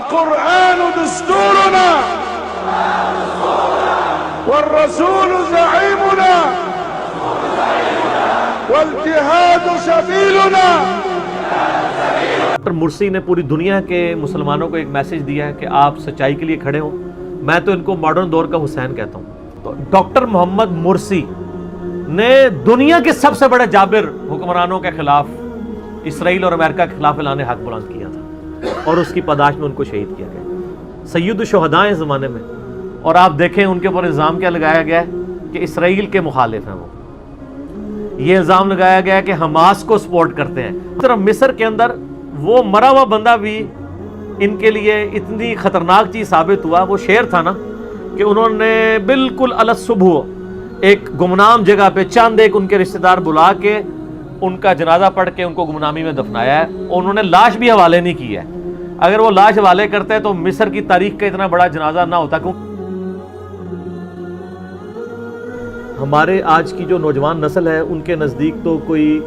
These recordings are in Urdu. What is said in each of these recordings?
القرآن دستورنا والرسول زعيمنا والجهاد سبيلنا. ڈاکٹر مرسی نے پوری دنیا کے مسلمانوں کو ایک میسج دیا ہے کہ آپ سچائی کے لیے کھڑے ہوں. میں تو ان کو ماڈرن دور کا حسین کہتا ہوں. تو ڈاکٹر محمد مرسی نے دنیا کے سب سے بڑے جابر حکمرانوں کے خلاف اسرائیل اور امریکہ کے خلاف اعلان حق بلند کیا تھا اور اس کی پاداش میں ان کو شہید کیا گیا. سید الشہداء اس زمانے میں. اور آپ دیکھیں ان کے اوپر الزام کیا لگایا گیا ہے کہ اسرائیل کے مخالف ہیں. وہ یہ الزام لگایا گیا ہے کہ حماس کو سپورٹ کرتے ہیں. صرف مصر کے اندر وہ مرا ہوا بندہ بھی ان کے لیے اتنی خطرناک چیز ثابت ہوا. وہ شعر تھا نا کہ انہوں نے بالکل الصبح ایک گمنام جگہ پہ چند ایک ان کے رشتہ دار بلا کے ان کا جنازہ پڑھ کے ان کو گمنامی میں دفنایا ہے. انہوں نے لاش بھی حوالے نہیں کی ہے. اگر وہ لاش حوالے کرتے تو مصر کی تاریخ کا اتنا بڑا جنازہ نہ ہوتا. ہمارے آج کی جو نوجوان نسل ہے ان کے نزدیک تو کوئی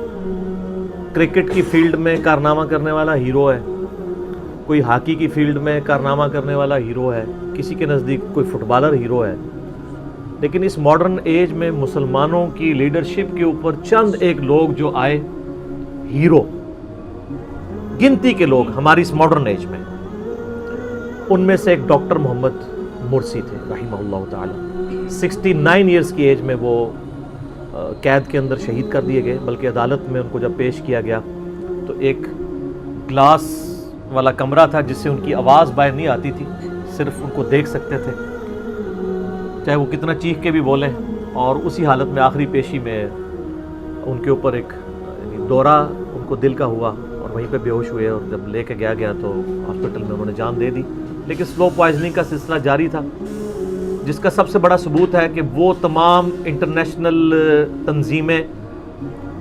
کرکٹ کی فیلڈ میں کارنامہ کرنے والا ہیرو ہے, کوئی ہاکی کی فیلڈ میں کارنامہ کرنے والا ہیرو ہے, کسی کے نزدیک کوئی فٹ بالر ہیرو ہے. لیکن اس ماڈرن ایج میں مسلمانوں کی لیڈرشپ کے اوپر چند ایک لوگ جو آئے ہیرو, گنتی کے لوگ ہماری اس ماڈرن ایج میں, ان میں سے ایک ڈاکٹر محمد مرسی تھے رحمہ اللہ تعالی. 69 ایئرز کی ایج میں وہ قید کے اندر شہید کر دیے گئے. بلکہ عدالت میں ان کو جب پیش کیا گیا تو ایک گلاس والا کمرہ تھا جس سے ان کی آواز باہر نہیں آتی تھی, صرف ان کو دیکھ سکتے تھے چاہے وہ کتنا چیخ کے بھی بولیں. اور اسی حالت میں آخری پیشی میں ان کے اوپر ایک دورہ ان کو دل کا ہوا اور وہیں پہ بے ہوش ہوئے. اور جب لے کے گیا تو ہاسپٹل میں انہوں نے جان دے دی. لیکن سلو پوائزننگ کا سلسلہ جاری تھا, جس کا سب سے بڑا ثبوت ہے کہ وہ تمام انٹرنیشنل تنظیمیں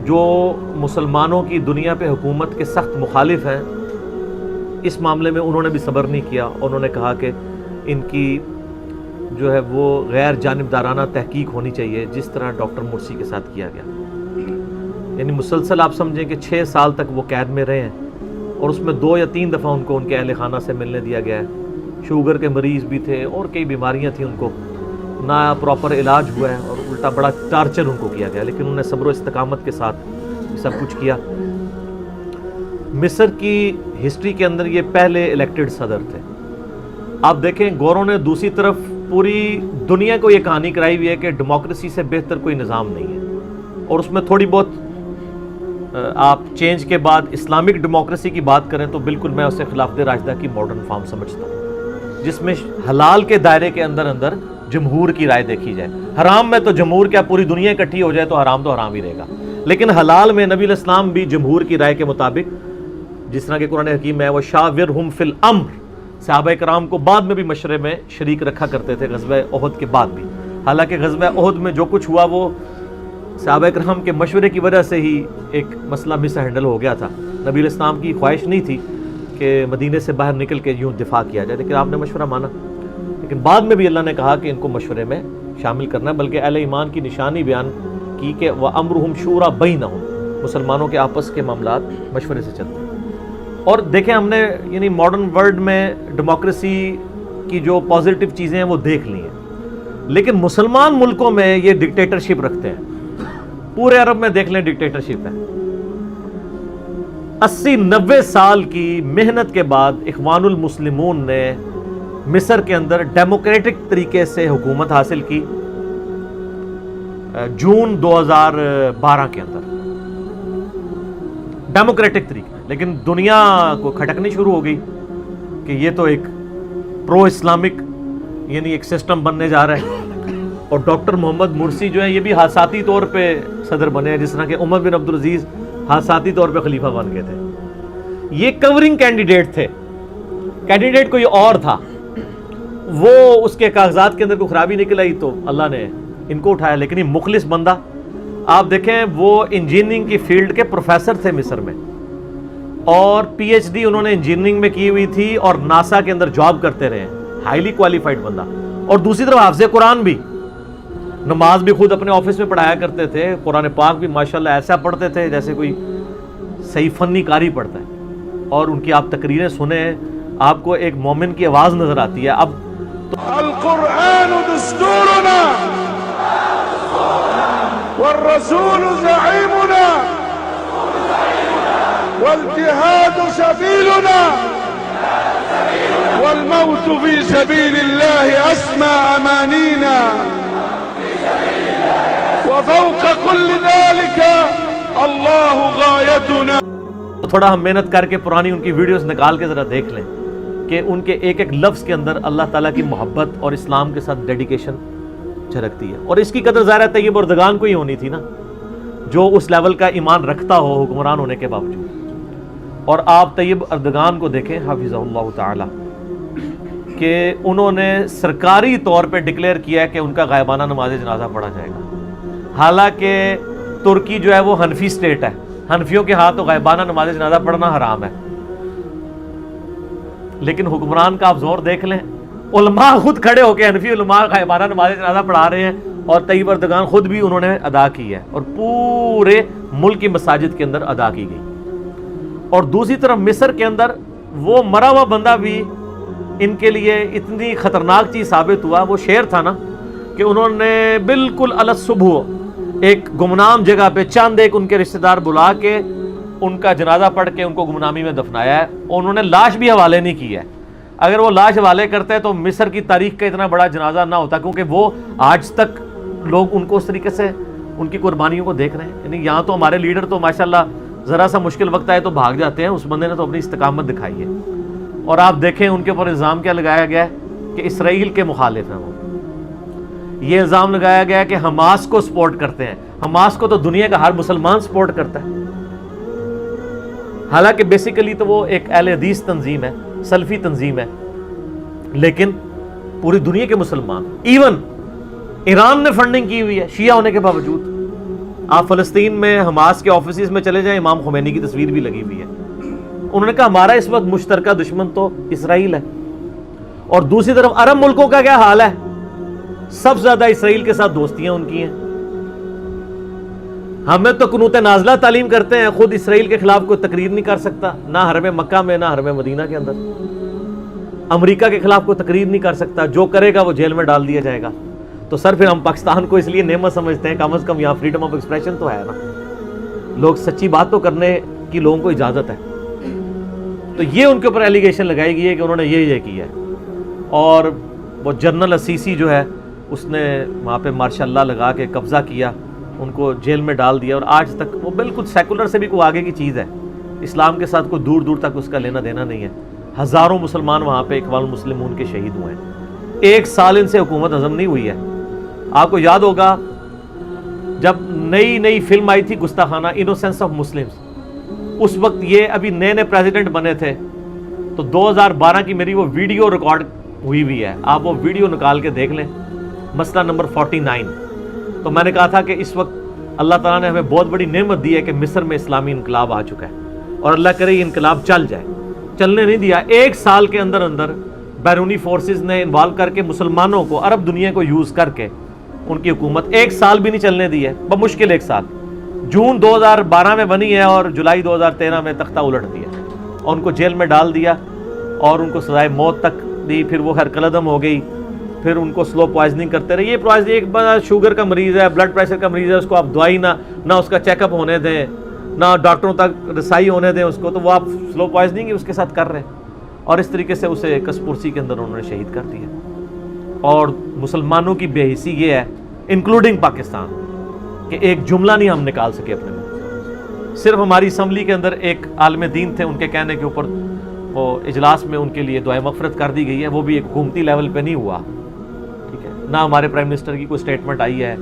جو مسلمانوں کی دنیا پہ حکومت کے سخت مخالف ہیں, اس معاملے میں انہوں نے بھی صبر نہیں کیا. انہوں نے کہا کہ ان کی جو ہے وہ غیر جانبدارانہ تحقیق ہونی چاہیے, جس طرح ڈاکٹر مرسی کے ساتھ کیا گیا. یعنی مسلسل آپ سمجھیں کہ 6 سال تک وہ قید میں رہے ہیں اور اس میں 2 یا 3 دفعہ ان کو ان کے اہل خانہ سے ملنے دیا گیا ہے. شوگر کے مریض بھی تھے اور کئی بیماریاں تھیں, ان کو نہ پراپر علاج ہوا ہے اور الٹا بڑا ٹارچر ان کو کیا گیا. لیکن انہوں نے صبر و استقامت کے ساتھ سب کچھ کیا. مصر کی ہسٹری کے اندر یہ پہلے الیکٹڈ صدر تھے. آپ دیکھیں گوروں نے دوسری طرف پوری دنیا کو یہ کہانی کرائی ہوئی ہے کہ ڈیموکریسی سے بہتر کوئی نظام نہیں ہے, اور اس میں تھوڑی بہت آپ چینج کے بعد اسلامک ڈیموکریسی کی بات کریں تو بالکل میں اسے خلافت راشدہ کی ماڈرن فارم سمجھتا ہوں, جس میں حلال کے دائرے کے اندر اندر جمہور کی رائے دیکھی جائے. حرام میں تو جمہور کیا پوری دنیا اکٹھی ہو جائے تو حرام ہی رہے گا. لیکن حلال میں نبی علیہ السلام بھی جمہور کی رائے کے مطابق, جس طرح کہ قرآن حکیم میں وَشَاوِرْهُمْ فِي الْأَمْرِ, صحابہ کرام کو بعد میں بھی مشورے میں شریک رکھا کرتے تھے, غزوہ احد کے بعد بھی. حالانکہ غزوہ احد میں جو کچھ ہوا وہ صحابہ کرام کے مشورے کی وجہ سے ہی ایک مسئلہ مس ہینڈل ہو گیا تھا. نبی علیہ السلام کی خواہش نہیں تھی کہ مدینے سے باہر نکل کے یوں دفاع کیا جائے, لیکن آپ نے مشورہ مانا. لیکن بعد میں بھی اللہ نے کہا کہ ان کو مشورے میں شامل کرنا ہے. بلکہ اہل ایمان کی نشانی بیان کی کہ وَأَمْرُهُمْ شُورَىٰ بَيْنَهُمْ, مسلمانوں کے آپس کے معاملات مشورے سے چلتے ہیں. اور دیکھیں ہم نے یعنی ماڈرن ورلڈ میں ڈیموکریسی کی جو پازیٹیو چیزیں ہیں وہ دیکھ لی ہیں, لیکن مسلمان ملکوں میں یہ ڈکٹیٹرشپ رکھتے ہیں. پورے عرب میں دیکھ لیں ڈکٹیٹرشپ ہے. 80-90 سال کی محنت کے بعد اخوان المسلمون نے مصر کے اندر ڈیموکریٹک طریقے سے حکومت حاصل کی جون 2012 کے اندر, ڈیموکریٹک طریقے. لیکن دنیا کو کھٹکنی شروع ہو گئی کہ یہ تو ایک پرو اسلامک یعنی ایک سسٹم بننے جا رہا ہے. اور ڈاکٹر محمد مرسی جو ہے یہ بھی حادثاتی طور پہ صدر بنے ہیں, جس طرح کہ عمر بن عبدالعزیز حادثاتی طور پہ خلیفہ بن گئے تھے. یہ کورنگ کینڈیڈیٹ تھے, کینڈیڈیٹ کوئی اور تھا, وہ اس کے کاغذات کے اندر کوئی خرابی نکل آئی تو اللہ نے ان کو اٹھایا. لیکن یہ مخلص بندہ آپ دیکھیں, وہ انجینئرنگ کی فیلڈ کے پروفیسر تھے مصر میں, اور پی ایچ ڈی انہوں نے انجینئرنگ میں کی ہوئی تھی اور ناسا کے اندر جاب کرتے رہے. ہائیلی کوالیفائڈ بندہ. اور دوسری طرف حافظ قرآن بھی, نماز بھی خود اپنے آفس میں پڑھایا کرتے تھے, قرآن پاک بھی ماشاءاللہ ایسا پڑھتے تھے جیسے کوئی صحیح فنی کاری پڑھتا ہے. اور ان کی آپ تقریریں سنیں آپ کو ایک مومن کی آواز نظر آتی ہے. اب القرآن دستورنا والرسول زعيمنا والجهاد سبيلنا والموت في سبيل الله أسمى أمانينا وفوق كل ذلك الله غايتنا. تھوڑا ہم محنت کر کے پرانی ان کی ویڈیوز نکال کے ذرا دیکھ لیں کہ ان کے ایک ایک لفظ کے اندر اللہ تعالیٰ کی محبت اور اسلام کے ساتھ ڈیڈیکیشن جھلکتی ہے. اور اس کی قدر ظاہر طیب اردگان کو ہی ہونی تھی نا, جو اس لیول کا ایمان رکھتا ہو حکمران ہونے کے باوجود. اور آپ طیب اردگان کو دیکھیں حافظہ اللہ تعالی کہ انہوں نے سرکاری طور پہ ڈکلیئر کیا ہے کہ ان کا غائبانہ نماز جنازہ پڑھا جائے گا. حالانکہ ترکی جو ہے وہ حنفی سٹیٹ ہے, حنفیوں کے ہاں تو غائبانہ نماز جنازہ پڑھنا حرام ہے. لیکن حکمران کا آپ زور دیکھ لیں, علماء خود کھڑے ہو کے حنفی علماء غائبانہ نماز جنازہ پڑھا رہے ہیں, اور طیب اردگان خود بھی انہوں نے ادا کی ہے اور پورے ملک کی مساجد کے اندر ادا کی گئی. اور دوسری طرف مصر کے اندر وہ مرا ہوا بندہ بھی ان کے لیے اتنی خطرناک چیز ثابت ہوا. وہ شعر تھا نا کہ انہوں نے بالکل الصبح ایک گمنام جگہ پہ چند ایک ان کے رشتہ دار بلا کے ان کا جنازہ پڑھ کے ان کو گمنامی میں دفنایا ہے. انہوں نے لاش بھی حوالے نہیں کی ہے. اگر وہ لاش حوالے کرتے تو مصر کی تاریخ کا اتنا بڑا جنازہ نہ ہوتا, کیونکہ وہ آج تک لوگ ان کو اس طریقے سے ان کی قربانیوں کو دیکھ رہے ہیں. یعنی یہاں تو ہمارے لیڈر تو ماشاءاللہ ذرا سا مشکل وقت آئے تو بھاگ جاتے ہیں, اس بندے نے تو اپنی استقامت دکھائی ہے. اور آپ دیکھیں ان کے اوپر الزام کیا لگایا گیا ہے کہ اسرائیل کے مخالف ہیں. وہ یہ الزام لگایا گیا ہے کہ حماس کو سپورٹ کرتے ہیں. حماس کو تو دنیا کا ہر مسلمان سپورٹ کرتا ہے, حالانکہ بیسیکلی تو وہ ایک اہل حدیث تنظیم ہے, سلفی تنظیم ہے. لیکن پوری دنیا کے مسلمان, ایون ایران نے فنڈنگ کی ہوئی ہے شیعہ ہونے کے باوجود. آپ فلسطین میں حماس کے آفیسز میں چلے جائیں, امام خمینی کی تصویر بھی لگی ہوئی ہے. انہوں نے کہا ہمارا اس وقت مشترکہ دشمن تو اسرائیل ہے. اور دوسری طرف عرب ملکوں کا کیا حال ہے, سب سے زیادہ اسرائیل کے ساتھ دوستیاں ان کی ہیں. ہمیں تو قنوت نازلہ تعلیم کرتے ہیں, خود اسرائیل کے خلاف کوئی تقریر نہیں کر سکتا, نہ حرم مکہ میں نہ حرم مدینہ کے اندر. امریکہ کے خلاف کوئی تقریر نہیں کر سکتا, جو کرے گا وہ جیل میں ڈال دیا جائے گا. تو سر پھر ہم پاکستان کو اس لیے نعمت سمجھتے ہیں, کم از کم یہاں فریڈم آف ایکسپریشن تو ہے نا, لوگ سچی بات تو کرنے کی لوگوں کو اجازت ہے. تو یہ ان کے اوپر ایلیگیشن لگائی گئی ہے کہ انہوں نے یہ کیا ہے. اور وہ جنرل اسیسی جو ہے اس نے وہاں پہ ماشاء اللہ لگا کے قبضہ کیا, ان کو جیل میں ڈال دیا. اور آج تک وہ بالکل سیکولر سے بھی کوئی آگے کی چیز ہے, اسلام کے ساتھ کوئی دور دور تک اس کا لینا دینا نہیں ہے. ہزاروں مسلمان وہاں پہ اخوان المسلمون کے شہید ہوئے ہیں. 1 سال ان سے حکومت ہضم نہیں ہوئی ہے. آپ کو یاد ہوگا جب نئی فلم آئی تھی گستاخانہ انوسینس آف مسلمز, اس وقت یہ ابھی نئے پریزیڈنٹ بنے تھے. تو 2012 کی میری وہ ویڈیو ریکارڈ ہوئی ہے, آپ وہ ویڈیو نکال کے دیکھ لیں, مسئلہ نمبر 49. تو میں نے کہا تھا کہ اس وقت اللہ تعالیٰ نے ہمیں بہت بڑی نعمت دی ہے کہ مصر میں اسلامی انقلاب آ چکا ہے, اور اللہ کرے یہ انقلاب چل جائے. چلنے نہیں دیا. 1 سال کے اندر بیرونی فورسز نے انوالو کر کے مسلمانوں کو, عرب دنیا کو یوز کر کے ان کی حکومت 1 سال بھی نہیں چلنے دی ہے, بمشکل 1 سال. جون 2012 میں بنی ہے اور جولائی 2013 میں تختہ الٹ دیا اور ان کو جیل میں ڈال دیا اور ان کو سزائے موت تک دی. پھر وہ ہر قلعدم ہو گئی, پھر ان کو سلو پوائزننگ کرتے رہے. یہ پوائزننگ, ایک بندہ شوگر کا مریض ہے, بلڈ پریشر کا مریض ہے, اس کو آپ دوائی نہ اس کا چیک اپ ہونے دیں, نہ ڈاکٹروں تک رسائی ہونے دیں اس کو, تو وہ آپ سلو پوائزننگ ہی اس کے ساتھ کر رہے ہیں. اور اس طریقے سے اسے کسپرسی کے اندر انہوں نے شہید کر دیا. اور مسلمانوں کی بے حسی یہ ہے, انکلوڈنگ پاکستان, کہ ایک جملہ نہیں ہم نکال سکے اپنے منہ. صرف ہماری اسمبلی کے اندر ایک عالم دین تھے, ان کے کہنے کے اوپر وہ اجلاس میں ان کے لیے دعائے مغفرت کر دی گئی ہے, وہ بھی ایک حکومتی لیول پہ نہیں ہوا. ٹھیک ہے, نہ ہمارے پرائم منسٹر کی کوئی اسٹیٹمنٹ آئی ہے,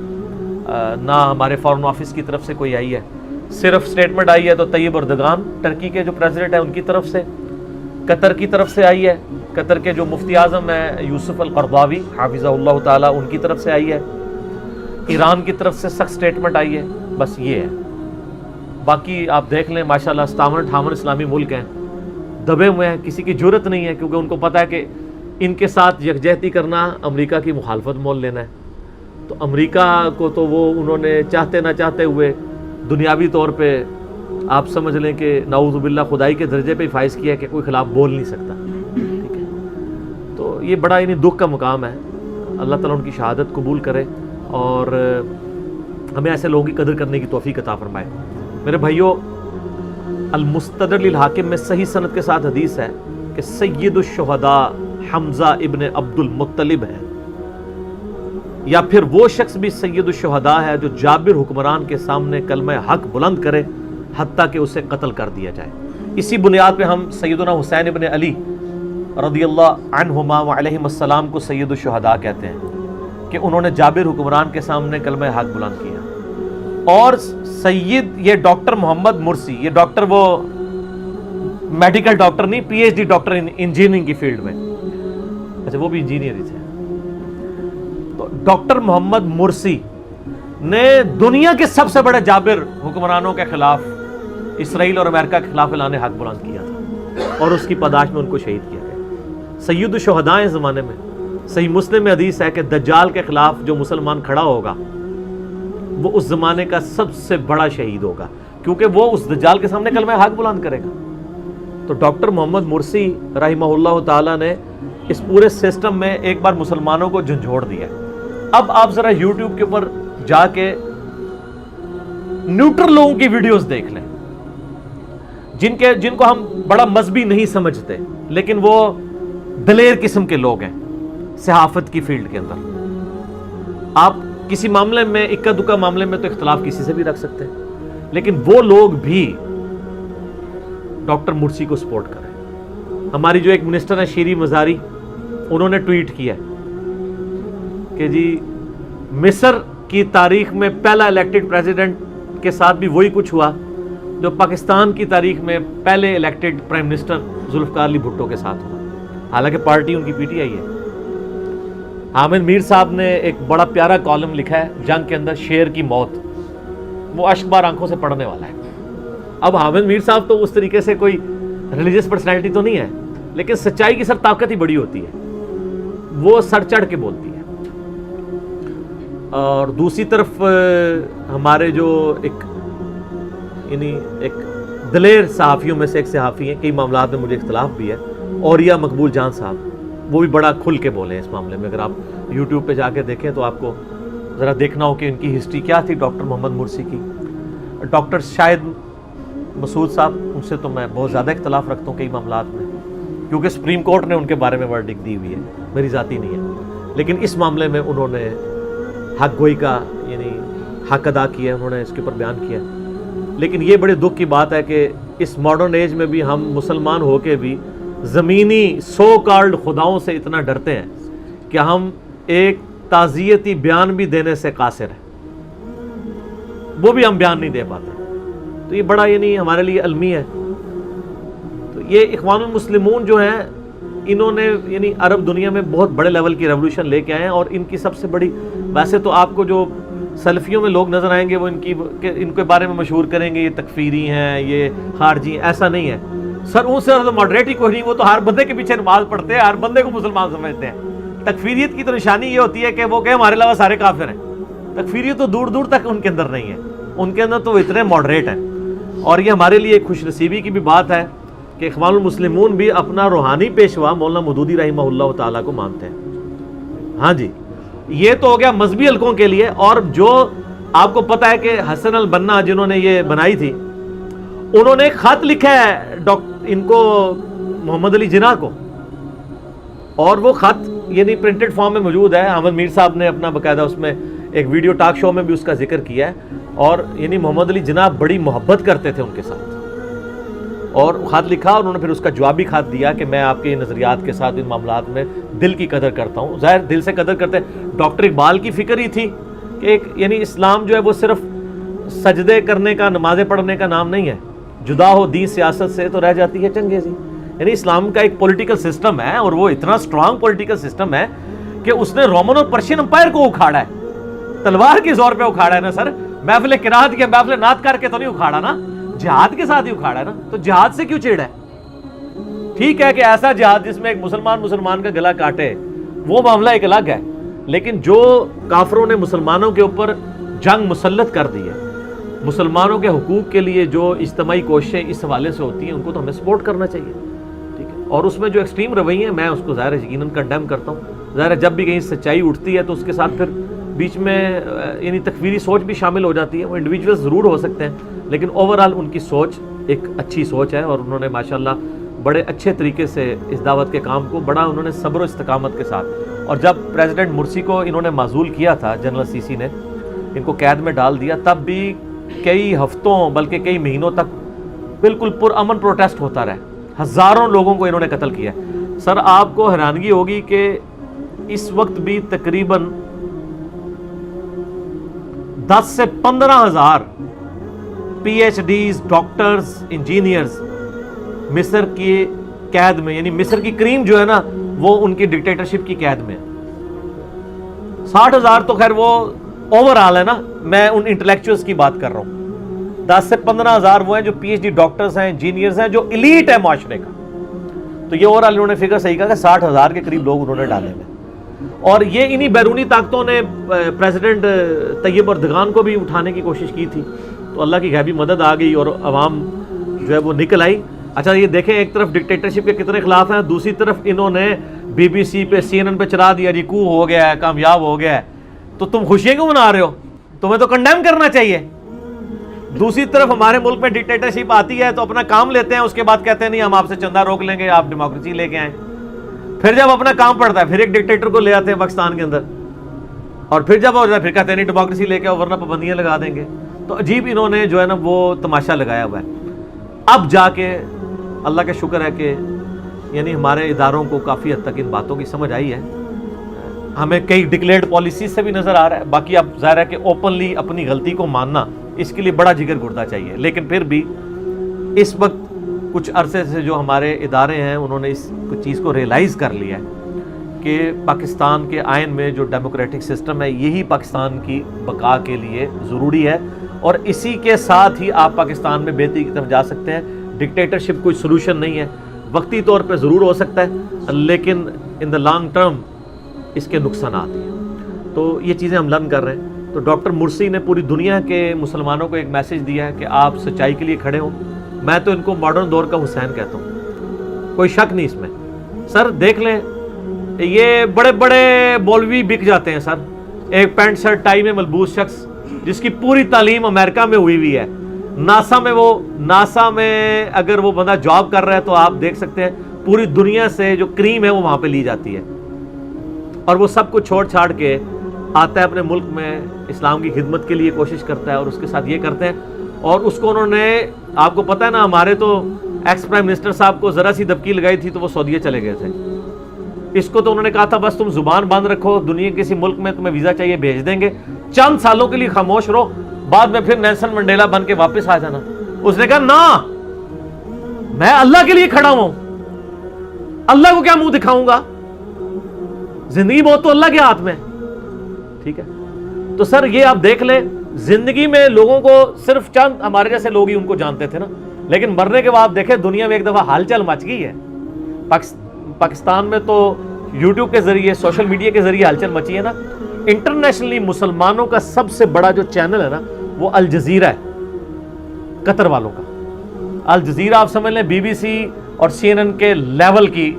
نہ ہمارے فارن آفس کی طرف سے کوئی آئی ہے. صرف اسٹیٹمنٹ آئی ہے تو طیب اردگان ٹرکی کے جو پریزیڈنٹ ہیں ان کی طرف سے, قطر کی طرف سے آئی ہے, قطر کے جو مفتی اعظم ہیں یوسف القرضاوی حافظہ اللہ تعالیٰ, ان کی طرف سے آئی ہے, ایران کی طرف سے سخت اسٹیٹمنٹ آئی ہے. بس یہ ہے. باقی آپ دیکھ لیں ماشاءاللہ 57 اسلامی ملک ہیں, دبے ہوئے ہیں, کسی کی جرت نہیں ہے, کیونکہ ان کو پتہ ہے کہ ان کے ساتھ یکجہتی کرنا امریکہ کی مخالفت مول لینا ہے. تو امریکہ کو تو وہ انہوں نے چاہتے نہ چاہتے ہوئے دنیاوی طور پہ آپ سمجھ لیں کہ نعوذ باللہ خدائی کے درجے پہ ہی فائز کیا ہے کہ کوئی خلاف بول نہیں سکتا. یہ بڑا یعنی دکھ کا مقام ہے. اللہ تعالیٰ ان کی شہادت قبول کرے اور ہمیں ایسے لوگوں کی قدر کرنے کی توفیق عطا فرمائے. میرے بھائیوں، المستدرک للحاکم میں صحیح سند کے ساتھ حدیث ہے کہ سید الشہداء حمزہ ابن عبد المطلب ہے، یا پھر وہ شخص بھی سید الشہداء ہے جو جابر حکمران کے سامنے کلمہ حق بلند کرے حتیٰ کہ اسے قتل کر دیا جائے. اسی بنیاد پہ ہم سیدنا حسین ابن علی رضی اللہ عنہما وعلیہم السلام کو سید الشہداء کہتے ہیں کہ انہوں نے جابر حکمران کے سامنے کلمہ حق بلند کیا. اور سید یہ ڈاکٹر محمد مرسی، یہ ڈاکٹر وہ میڈیکل ڈاکٹر نہیں، P H D doctor engineering کی فیلڈ میں، اچھا وہ بھی انجینئر ہی تھے. تو ڈاکٹر محمد مرسی نے دنیا کے سب سے بڑے جابر حکمرانوں کے خلاف، اسرائیل اور امریکہ کے خلاف اعلان حق بلند کیا تھا اور اس کی پاداش میں ان کو شہید کیا گیا. سید الشہداء اس زمانے میں. صحیح مسلم میں حدیث ہے کہ دجال کے خلاف جو مسلمان کھڑا ہوگا وہ اس زمانے کا سب سے بڑا شہید ہوگا، کیونکہ وہ اس دجال کے سامنے کلمہ حق بلند کرے گا. تو ڈاکٹر محمد مرسی رحمہ اللہ تعالیٰ نے اس پورے سسٹم میں ایک بار مسلمانوں کو جھنجھوڑ دیا. اب آپ ذرا یوٹیوب کے اوپر جا کے نیوٹرل لوگوں کی ویڈیوز دیکھ لیں جن کو ہم بڑا مذہبی نہیں سمجھتے، لیکن وہ دلیر قسم کے لوگ ہیں صحافت کی فیلڈ کے اندر. آپ کسی معاملے میں اکا دکا معاملے میں تو اختلاف کسی سے بھی رکھ سکتے ہیں، لیکن وہ لوگ بھی ڈاکٹر مرسی کو سپورٹ کر رہے ہیں. ہماری جو ایک منسٹر ہے شیری مزاری، انہوں نے ٹویٹ کیا کہ جی مصر کی تاریخ میں پہلا الیکٹڈ پریزیڈنٹ کے ساتھ بھی وہی کچھ ہوا جو پاکستان کی تاریخ میں پہلے elected prime minister Zulfiqar Ali Bhutto کے ساتھ ہوا. حالانکہ پارٹی ان کی پی ٹی آئی ہے. حامد میر صاحب نے ایک بڑا پیارا کالم لکھا ہے جنگ کے اندر شیر کی موت، وہ اشک بار آنکھوں سے پڑھنے والا ہے. اب حامد میر صاحب تو اس طریقے سے کوئی ریلیجیس پرسنالٹی تو نہیں ہے، لیکن سچائی کی سر طاقت ہی بڑی ہوتی ہے، وہ سر چڑھ کے بولتی ہے. اور دوسری طرف ہمارے جو ایک دلیر صحافیوں میں سے ایک صحافی ہیں، کئی معاملات میں مجھے اختلاف بھی ہے، اوریا مقبول جان صاحب، وہ بھی بڑا کھل کے بولے ہیں اس معاملے میں. اگر آپ یوٹیوب پہ جا کے دیکھیں تو آپ کو ذرا دیکھنا ہو کہ ان کی ہسٹری کیا تھی ڈاکٹر محمد مرسی کی. ڈاکٹر شاہد مسعود صاحب، ان سے تو میں بہت زیادہ اختلاف رکھتا ہوں کئی معاملات میں، کیونکہ سپریم کورٹ نے ان کے بارے میں ورڈکٹ دی ہوئی ہے، میری ذاتی نہیں ہے. لیکن اس معاملے میں انہوں نے حق گوئی کا یعنی حق ادا کیا، انہوں نے اس کے اوپر بیان کیا. لیکن یہ بڑے دکھ کی بات ہے کہ اس ماڈرن ایج میں بھی ہم مسلمان ہو کے بھی زمینی سو کالڈ خداؤں سے اتنا ڈرتے ہیں کہ ہم ایک تعزیتی بیان بھی دینے سے قاصر ہیں، وہ بھی ہم بیان نہیں دے پاتے. تو یہ بڑا یعنی ہمارے لیے المی ہے. تو یہ اخوان المسلمون جو ہیں، انہوں نے یعنی عرب دنیا میں بہت بڑے لیول کی ریولوشن لے کے آئے ہیں. اور ان کی سب سے بڑی، ویسے تو آپ کو جو سلفیوں میں لوگ نظر آئیں گے وہ ان کے بارے میں مشہور کریں گے یہ تکفیری ہیں، یہ خارجی ہیں. ایسا نہیں ہے سر، ان سے زیادہ ماڈریٹ ہی کوئی نہیں. وہ تو ہر بندے کے پیچھے نماز پڑھتے ہیں، ہر بندے کو مسلمان سمجھتے ہیں. تکفیریت کی تو نشانی یہ ہوتی ہے کہ وہ کہ ہمارے علاوہ سارے کافر ہیں. تکفیریت تو دور دور تک ان کے اندر نہیں ہے، ان کے اندر تو وہ اتنے ماڈریٹ ہیں. اور یہ ہمارے لیے ایک خوش نصیبی کی بھی بات ہے کہ اخوان المسلمون بھی اپنا روحانی پیشوا مولانا مودودی رحمہ اللہ تعالیٰ کو مانتے ہیں. ہاں جی، یہ تو ہو گیا مذہبی حلقوں کے لیے. اور جو آپ کو پتا ہے کہ حسن البنا جنہوں نے یہ بنائی تھی، انہوں نے ایک خط لکھا ہے ان کو محمد علی جناح کو، اور وہ خط یعنی پرنٹڈ فارم میں موجود ہے. حامد میر صاحب نے اپنا باقاعدہ اس میں ایک ویڈیو ٹاک شو میں بھی اس کا ذکر کیا ہے. اور یعنی محمد علی جناح بڑی محبت کرتے تھے ان کے ساتھ، اور خط لکھا اور انہوں نے پھر اس کا جوابی خط دیا کہ میں آپ کے نظریات کے ساتھ ان معاملات میں دل کی قدر کرتا ہوں. ظاہر دل سے قدر کرتے ہیں. ڈاکٹر اقبال کی فکر ہی تھی کہ ایک یعنی اسلام جو ہے وہ صرف سجدے کرنے کا، نمازیں پڑھنے کا نام نہیں ہے. جدا ہو دین سیاست سے تو رہ جاتی ہے چنگیزی. یعنی اسلام کا ایک پولیٹیکل سسٹم ہے، اور وہ اتنا سٹرانگ پولیٹیکل سسٹم ہے کہ اس نے رومن اور پرشین امپائر کو اکھاڑا ہے. تلوار کے زور پہ اکھاڑا ہے نا سر، محفل قرات کے محفل نعت کر کے تو نہیں اکھاڑا نا، جہاد کے ساتھ ہی اکھاڑا ہے نا. تو جہاد سے کیوں چڑ ہے؟ ٹھیک ہے کہ ایسا جہاد جس میں ایک مسلمان کا گلا کاٹے، وہ معاملہ ایک الگ ہے. لیکن جو کافروں نے مسلمانوں کے اوپر جنگ مسلط کر دی ہے، مسلمانوں کے حقوق کے لیے جو اجتماعی کوششیں اس حوالے سے ہوتی ہیں، ان کو تو ہمیں سپورٹ کرنا چاہیے. ٹھیک ہے. اور اس میں جو ایکسٹریم رویے ہیں میں اس کو ظاہر یقیناً کنڈیم کرتا ہوں. ظاہر ہے جب بھی کہیں سچائی اٹھتی ہے تو اس کے ساتھ پھر بیچ میں یعنی تکفیری سوچ بھی شامل ہو جاتی ہے. وہ انڈیویجول ضرور ہو سکتے ہیں لیکن اوورآل ان کی سوچ ایک اچھی سوچ ہے اور انہوں نے ماشاءاللہ بڑے اچھے طریقے سے اس دعوت کے کام کو بڑا انہوں نے صبر و استقامت کے ساتھ. اور جب پریزیڈنٹ مرسی کو انہوں نے معزول کیا تھا, جنرل سیسی نے ان کو قید میں ڈال دیا, تب بھی کئی ہفتوں بلکہ کئی مہینوں تک بالکل پرامن پروٹیسٹ ہوتا رہا. ہزاروں لوگوں کو انہوں نے قتل کیا. سر آپ کو حیرانگی ہوگی کہ اس وقت بھی تقریباً 10 سے 15 ہزار P H Ds, doctors, engineers مصر کی قید میں, یعنی مصر کی کریم جو ہے نا وہ ان کی ڈکٹیٹرشپ کی قید میں. 60,000 تو خیر وہ اوور آل ہے نا, میں ان انٹلیکچوئلز کی بات کر رہا ہوں. 10 سے 15,000 وہ ہیں جو پی ایچ ڈی ڈاکٹرز ہیں, انجینئرز ہیں, جو ایلیٹ ہے معاشرے کا. تو یہ اوور آل انہوں نے فگر صحیح کہا کہ 60,000 کے قریب لوگ انہوں نے ڈالے ہیں. اور یہ انہی بیرونی طاقتوں نے پریزیڈنٹ طیب اردگان کو بھی اٹھانے کی کوشش کی تھی, تو اللہ کی غیبی مدد آ گئی اور عوام جو ہے وہ نکل آئی. اچھا یہ دیکھیں, ایک طرف ڈکٹیٹرشپ کے کتنے خلاف ہیں, دوسری طرف انہوں نے بی بی سی پہ, سی این این پہ چلا دیا جی کو ہو گیا ہے, کامیاب ہو گیا ہے. تو تم خوشیاں کیوں منا رہے ہو؟ تمہیں تو کنڈیم کرنا چاہیے. دوسری طرف ہمارے ملک میں ڈکٹیٹرشپ آتی ہے تو اپنا کام لیتے ہیں, اس کے بعد کہتے ہیں نہیں ہم آپ سے چندہ روک لیں گے, آپ ڈیموکریسی لے کے آئیں. پھر جب اپنا کام پڑتا ہے پھر ایک ڈکٹیٹر کو لے آتے ہیں پاکستان کے اندر, اور پھر جب ہو جائے پھر کہتے ہیں نہیں ڈیموکریسی لے کے آؤ ورنہ پابندیاں لگا دیں گے. تو عجیب انہوں نے جو ہے نا وہ تماشا لگایا ہوا ہے. اب جا کے اللہ کا شکر ہے کہ یعنی ہمارے اداروں کو کافی حد تک ان باتوں کی سمجھ آئی ہے. ہمیں کئی ڈکلیئرڈ پالیسیز سے بھی نظر آ رہا ہے. باقی اب ظاہر ہے کہ اوپنلی اپنی غلطی کو ماننا اس کے لیے بڑا جگر گردہ چاہیے. لیکن پھر بھی اس وقت کچھ عرصے سے جو ہمارے ادارے ہیں انہوں نے اس چیز کو ریئلائز کر لیا ہے کہ پاکستان کے آئین میں جو ڈیموکریٹک سسٹم ہے یہی پاکستان کی بقا کے لیے ضروری ہے, اور اسی کے ساتھ ہی آپ پاکستان میں بہتری کی طرف جا سکتے ہیں. ڈکٹیٹرشپ کوئی سلوشن نہیں ہے, وقتی طور پہ ضرور ہو سکتا ہے لیکن ان دا لانگ ٹرم اس کے نقصانات ہیں. تو یہ چیزیں ہم لرن کر رہے ہیں. تو ڈاکٹر مرسی نے پوری دنیا کے مسلمانوں کو ایک میسج دیا ہے کہ آپ سچائی کے لیے کھڑے ہوں. میں تو ان کو ماڈرن دور کا حسین کہتا ہوں, کوئی شک نہیں اس میں. سر دیکھ لیں یہ بڑے بڑے مولوی بک جاتے ہیں سر, ایک پینٹ شرٹ ٹائی میں ملبوس شخص جس کی پوری تعلیم امریکہ میں ہوئی ہے, ناسا میں اگر وہ بندہ جاب کر رہا ہے تو آپ دیکھ سکتے ہیں پوری دنیا سے جو کریم ہے وہ وہاں پہ لی جاتی ہے, اور وہ سب کچھ چھوڑ چھاڑ کے آتا ہے اپنے ملک میں, اسلام کی خدمت کے لیے کوشش کرتا ہے, اور اس کے ساتھ یہ کرتے ہیں. اور اس کو انہوں نے, آپ کو پتہ ہے نا ہمارے تو ایکس پرائم منسٹر صاحب کو ذرا سی دبکی لگائی تھی تو وہ سعودیہ چلے گئے تھے. اس کو تو انہوں نے کہا تھا بس تم زبان بند رکھو, دنیا کے کسی ملک میں تمہیں ویزا چاہیے بھیج دیں گے, چند سالوں کے لیے خاموش رہو, بعد میں پھر نیلسن منڈیلا بن کے واپس آ جانا. اس نے کہا نا میں اللہ کے لیے کھڑا ہوں, اللہ کو کیا منہ دکھاؤں گا, زندگی بہت تو اللہ کے ہاتھ میں. ٹھیک ہے, تو سر یہ آپ دیکھ لیں زندگی میں لوگوں کو صرف چند ہمارے جیسے لوگ ہی ان کو جانتے تھے نا, لیکن مرنے کے بعد دیکھیں دنیا میں ایک دفعہ ہال چال مچ گئی ہے. پاکستان میں تو یوٹیوب کے ذریعے, سوشل میڈیا کے ذریعے ہلچل مچی ہے نا. انٹرنیشنلی مسلمانوں کا سب سے بڑا جو چینل ہے نا وہ الجزیرہ ہے, قطر والوں کا. الجزیرہ آپ سمجھ لیں بی بی سی اور سی این این کے لیول کی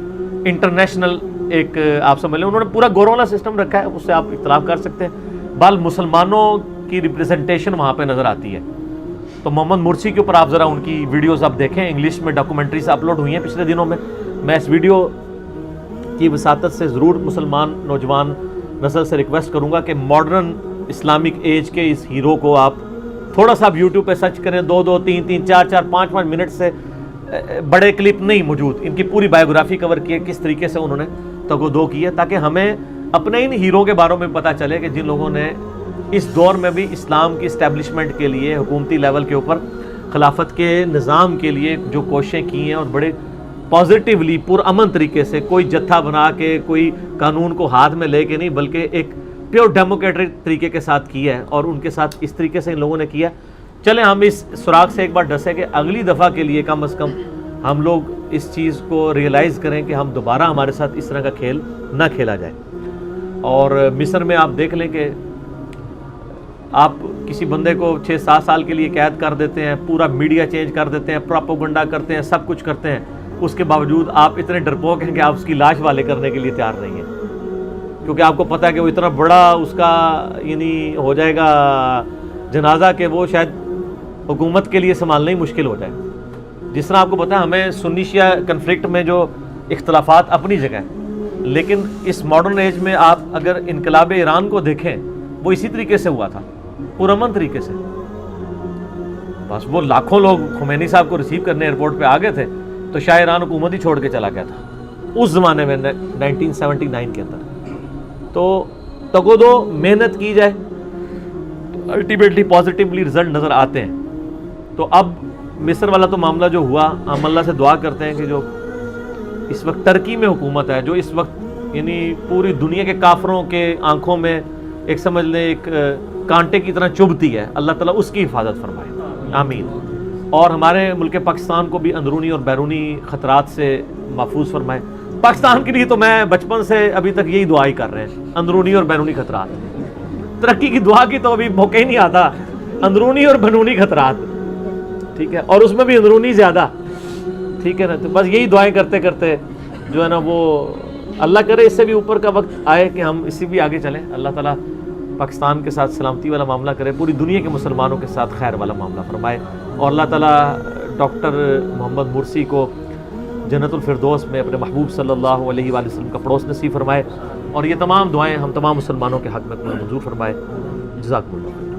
انٹرنیشنل ایک آپ سمجھ لیں, انہوں نے پورا گورونا سسٹم رکھا ہے, اس سے آپ اختلاف کر سکتے ہیں. بال مسلمانوں کی ریپریزنٹیشن وہاں پہ نظر آتی ہے. تو محمد مرسی کے اوپر آپ ذرا ان کی ویڈیوز آپ دیکھیں, انگلش میں ڈاکومنٹریز اپلوڈ ہوئی ہیں پچھلے دنوں میں. میں اس ویڈیو کی وساطت سے ضرور مسلمان نوجوان نسل سے ریکویسٹ کروں گا کہ ماڈرن اسلامک ایج کے اس ہیرو کو آپ تھوڑا سا یوٹیوب پہ سرچ کریں. 2 3 4 5 منٹ سے بڑے کلپ نہیں موجود, ان کی پوری بایوگرافی کور کی ہے, کس طریقے سے انہوں نے تگودو کی ہے, تاکہ ہمیں اپنے ان ہیرو کے بارے میں پتہ چلے کہ جن لوگوں نے اس دور میں بھی اسلام کی اسٹیبلشمنٹ کے لیے حکومتی لیول کے اوپر خلافت کے نظام کے لیے جو کوششیں کی ہیں, اور بڑے پازیٹیولی پرامن طریقے سے, کوئی جتھا بنا کے, کوئی قانون کو ہاتھ میں لے کے نہیں, بلکہ ایک پیور ڈیموکریٹک طریقے کے ساتھ کیا ہے, اور ان کے ساتھ اس طریقے سے ان لوگوں نے کیا. چلیں ہم اس سراغ سے ایک بار ڈسے کہ اگلی دفعہ کے لیے کم از کم ہم لوگ اس چیز کو ریئلائز کریں کہ ہم دوبارہ ہمارے ساتھ اس طرح کا کھیل نہ کھیلا جائے. اور مصر میں آپ دیکھ لیں کہ آپ کسی بندے کو 6-7 سال کے لیے قید کر دیتے ہیں, پورا میڈیا چینج کر دیتے ہیں, پروپیگنڈا کرتے ہیں, سب کچھ کرتے ہیں, اس کے باوجود آپ اتنے ڈرپوک ہیں کہ آپ اس کی لاش والے کرنے کے لیے تیار نہیں ہیں، کیونکہ آپ کو پتہ ہے کہ وہ اتنا بڑا اس کا یعنی ہو جائے گا جنازہ کہ وہ شاید حکومت کے لیے سنبھالنا ہی مشکل ہو جائے. جس طرح آپ کو پتہ ہے ہمیں سنی شیعہ کنفلکٹ میں جو اختلافات اپنی جگہ ہیں، لیکن اس ماڈرن ایج میں آپ اگر انقلاب ایران کو دیکھیں وہ اسی طریقے سے ہوا تھا، پرامن طریقے سے. بس وہ لاکھوں لوگ خمینی صاحب کو ریسیو کرنے ایئرپورٹ پہ آ گئے تھے تو شاہ ایران حکومت ہی چھوڑ کے چلا گیا تھا اس زمانے میں 1979 کے اندر. تو تگو دو محنت کی جائے تو الٹیمیٹلی پازیٹیولی رزلٹ نظر آتے ہیں. تو اب مصر والا تو معاملہ جو ہوا، ہم اللہ سے دعا کرتے ہیں کہ جو اس وقت ترکی میں حکومت ہے، جو اس وقت یعنی پوری دنیا کے کافروں کے آنکھوں میں ایک سمجھ لیں ایک کانٹے کی طرح چبھتی ہے، اللہ تعالیٰ اس کی حفاظت فرمائے، آمین. اور ہمارے ملک پاکستان کو بھی اندرونی اور بیرونی خطرات سے محفوظ فرمائے. پاکستان کے لیے تو میں بچپن سے ابھی تک یہی دعا ہی کر رہے ہیں، اندرونی اور بیرونی خطرات. ترقی کی دعا کی تو ابھی موقع ہی نہیں آتا، اندرونی اور بیرونی خطرات، ٹھیک ہے، اور اس میں بھی اندرونی زیادہ، ٹھیک ہے نا. تو بس یہی دعائیں کرتے کرتے جو ہے نا وہ اللہ کرے اس سے بھی اوپر کا وقت آئے کہ ہم اس سے بھی آگے چلیں. اللہ تعالیٰ پاکستان کے ساتھ سلامتی والا معاملہ کرے، پوری دنیا کے مسلمانوں کے ساتھ خیر والا معاملہ فرمائے، اور اللہ تعالیٰ ڈاکٹر محمد مرسی کو جنت الفردوس میں اپنے محبوب صلی اللہ علیہ وآلہ وسلم کا پڑوس نصیب فرمائے، اور یہ تمام دعائیں ہم تمام مسلمانوں کے حق میں منظور فرمائے. جزاکم اللہ.